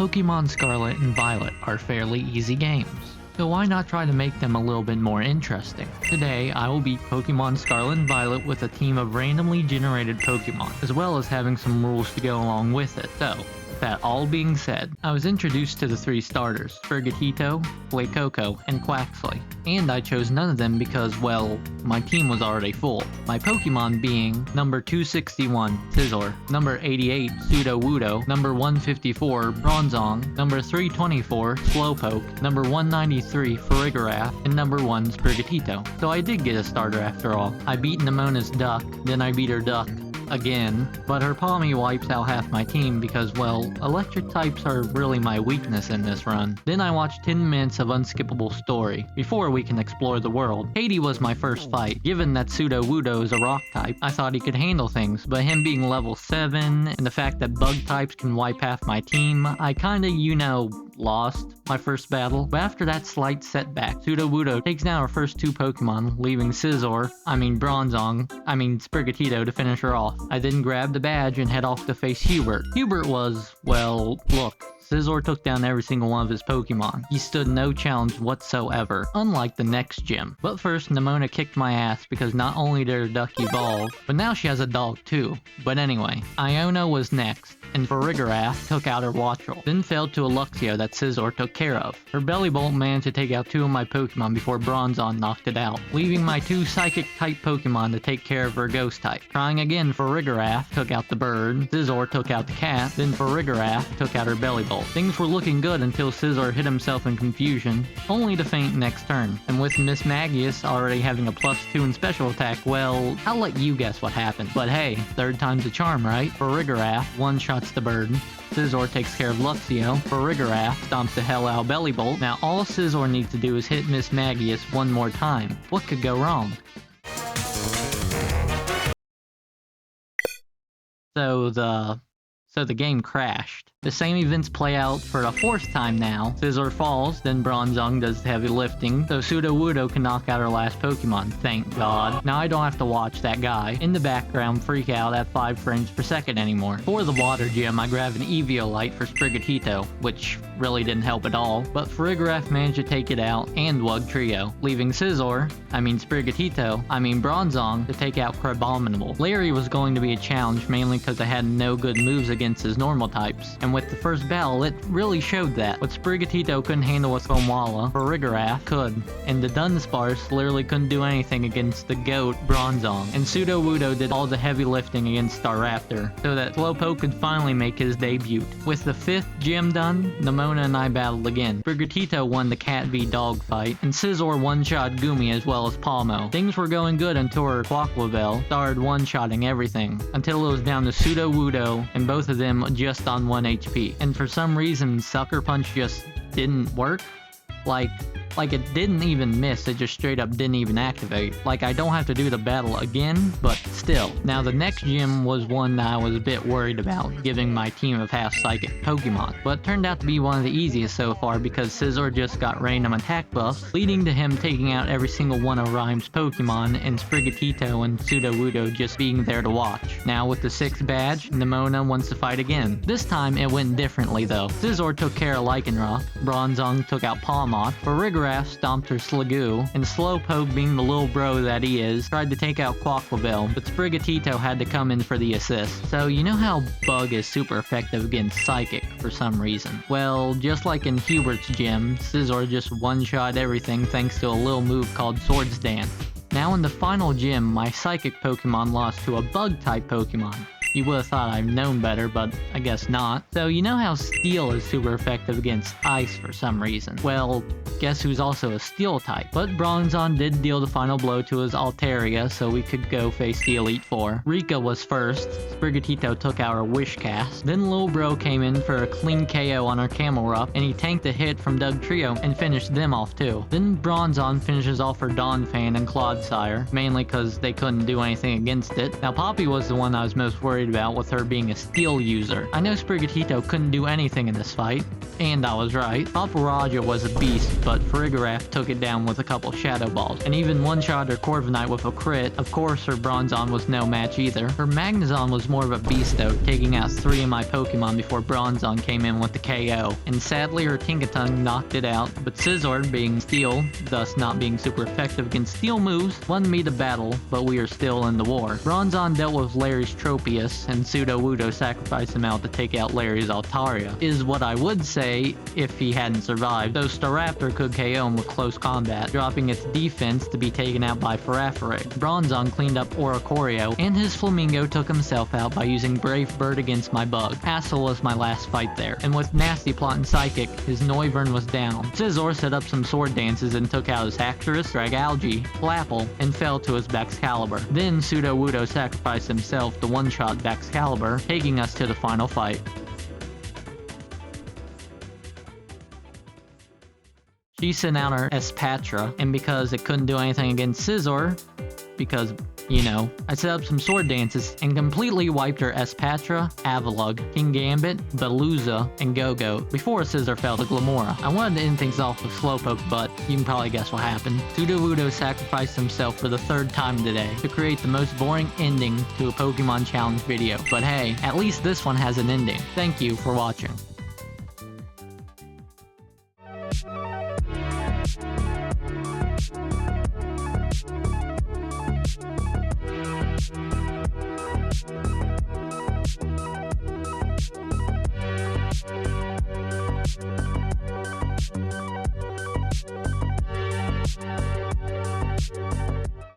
Pokemon Scarlet and Violet are fairly easy games, so why not try to make them a little bit more interesting? Today, I will beat Pokemon Scarlet and Violet with a team of randomly generated Pokemon, as well as having some rules to go along with it. So, with that all being said, I was introduced to the 3 starters, Sprigatito, Fuecoco, and Quaxley, and I chose none of them because, well, my team was already full. My Pokemon being number 261, Scizor, number 88, Sudowoodo, number 154, Bronzong, number 324, Slowpoke, number 193, Farigiraf, and number 1, Sprigatito. So I did get a starter after all. I beat Nemona's Duck, then I beat her Duck again, but her Palmy wipes out half my team because, well, electric types are really my weakness in this run. Then I watched 10 minutes of unskippable story, before we can explore the world. Haiti was my first fight. Given that Sudowoodo is a rock type, I thought he could handle things, but him being level 7, and the fact that bug types can wipe half my team, I kinda, lost my first battle. But after that slight setback, Sudowoodo takes down our first 2 Pokemon, leaving Sprigatito to finish her off. I then grabbed the badge and head off to face Hubert. Hubert was, well, look, Scizor took down every single one of his Pokemon. He stood no challenge whatsoever, unlike the next gym. But first, Nemona kicked my ass because not only did her Duck evolve, but now she has a dog too. But anyway, Iono was next, and Farigiraf took out her Wattrel, then fell to a Luxio that Scizor took care of. Her Bellibolt managed to take out 2 of my Pokemon before Bronzong knocked it out, leaving my 2 Psychic-type Pokemon to take care of her Ghost-type. Trying again, Farigiraf took out the bird, Scizor took out the cat, then Farigiraf took out her Bellibolt. Things were looking good until Scizor hit himself in confusion, only to faint next turn. And with Miss Magius already having a +2 in special attack, well, I'll let you guess what happened. But hey, 3rd time's a charm, right? Farigiraf one-shots the bird, Scizor takes care of Luxio, Farigiraf stomps the hell out of Bellibolt. Now all Scizor needs to do is hit Miss Magius one more time. What could go wrong? So the game crashed. The same events play out for a 4th time now. Scizor falls, then Bronzong does the heavy lifting, so Sudowoodo can knock out her last Pokemon, thank God. Now I don't have to watch that guy in the background freak out at 5 frames per second anymore. For the water gym, I grabbed an Eviolite for Sprigatito, which really didn't help at all, but Farigiraf managed to take it out and Wugtrio, leaving Bronzong, to take out Crabominable. Larry was going to be a challenge mainly because I had no good moves against his normal types, and with the first battle, it really showed that. What Sprigatito couldn't handle with Foamwalla, Farigiraf could, and the Dunsparce literally couldn't do anything against the GOAT, Bronzong, and Sudowoodo did all the heavy lifting against Staraptor, so that Slowpoke could finally make his debut. With the 5th gym done, Nemona and I battled again. Sprigatito won the Cat v Dog fight, and Scizor one-shot Gumi as well as Palmo. Things were going good until her Quaquavel started one-shotting everything, until it was down to Sudowoodo, and both of them just on 1 HP. And for some reason, Sucker Punch just didn't work. Like it didn't even miss, it just straight up didn't even activate. Like I don't have to do the battle again, but still. Now the next gym was one that I was a bit worried about, giving my team of half psychic Pokemon, but turned out to be one of the easiest so far because Scizor just got random attack buffs, leading to him taking out every single one of Rhyme's Pokemon, and Sprigatito and Sudowoodo just being there to watch. Now with the 6th badge, Nemona wants to fight again. This time it went differently though. Scizor took care of Lycanroc, Bronzong took out Palmot, Farigiraf stomped her Sliggoo, and Slowpoke, being the little bro that he is, tried to take out Quaquavel, but Sprigatito had to come in for the assist. So you know how Bug is super effective against Psychic for some reason? Well, just like in Hubert's gym, Scizor just one-shot everything thanks to a little move called Swords Dance. Now in the final gym, my Psychic Pokemon lost to a Bug-type Pokemon. You would've thought I've known better, but I guess not. So you know how Steel is super effective against Ice for some reason? Well, guess who's also a Steel type? But Bronzong did deal the final blow to his Altaria, so we could go face the Elite Four. Rika was first, Sprigatito took out her Wish Cast, then Lil Bro came in for a clean KO on her Camelrupt, and he tanked a hit from Dugtrio and finished them off too. Then Bronzong finishes off her Donphan and Clodsire, mainly because they couldn't do anything against it. Now Poppy was the one I was most worried worried about with her being a steel user. I know Sprigatito couldn't do anything in this fight, and I was right. Paparaja was a beast, but Farigiraf took it down with a couple Shadow Balls, and even one-shot her Corviknight with a crit. Of course, her Bronzong was no match either. Her Magnezone was more of a beast though, taking out 3 of my Pokemon before Bronzong came in with the KO. And sadly, her Tinkaton knocked it out, but Scizor, being Steel, thus not being super effective against Steel moves, won me the battle, but we are still in the war. Bronzong dealt with Larry's Tropius, and Sudowoodo sacrificed him out to take out Larry's Altaria, is what I would say if he hadn't survived, though Staraptor could KO him with close combat, dropping its defense to be taken out by Farafrig. Bronzong cleaned up Oricorio, and his Flamingo took himself out by using Brave Bird against my Bug. Hassel was my last fight there, and with Nasty Plot and Psychic, his Noivern was down. Scizor set up some sword dances and took out his Haxorus, Dragalge, Flapple, and fell to his Baxcalibur. Then Sudowoodo sacrificed himself to one-shot Baxcalibur, taking us to the final fight. She sent out her Espatra, and because it couldn't do anything against Scizor, because, you know, I set up some sword dances and completely wiped her Espatra, Avalugg, Kingambit, Veluza, and Go-Go before Scizor fell to Glamora. I wanted to end things off with Slowpoke, but you can probably guess what happened. Sudowoodo sacrificed himself for the 3rd time today to create the most boring ending to a Pokemon Challenge video. But hey, at least this one has an ending. Thank you for watching.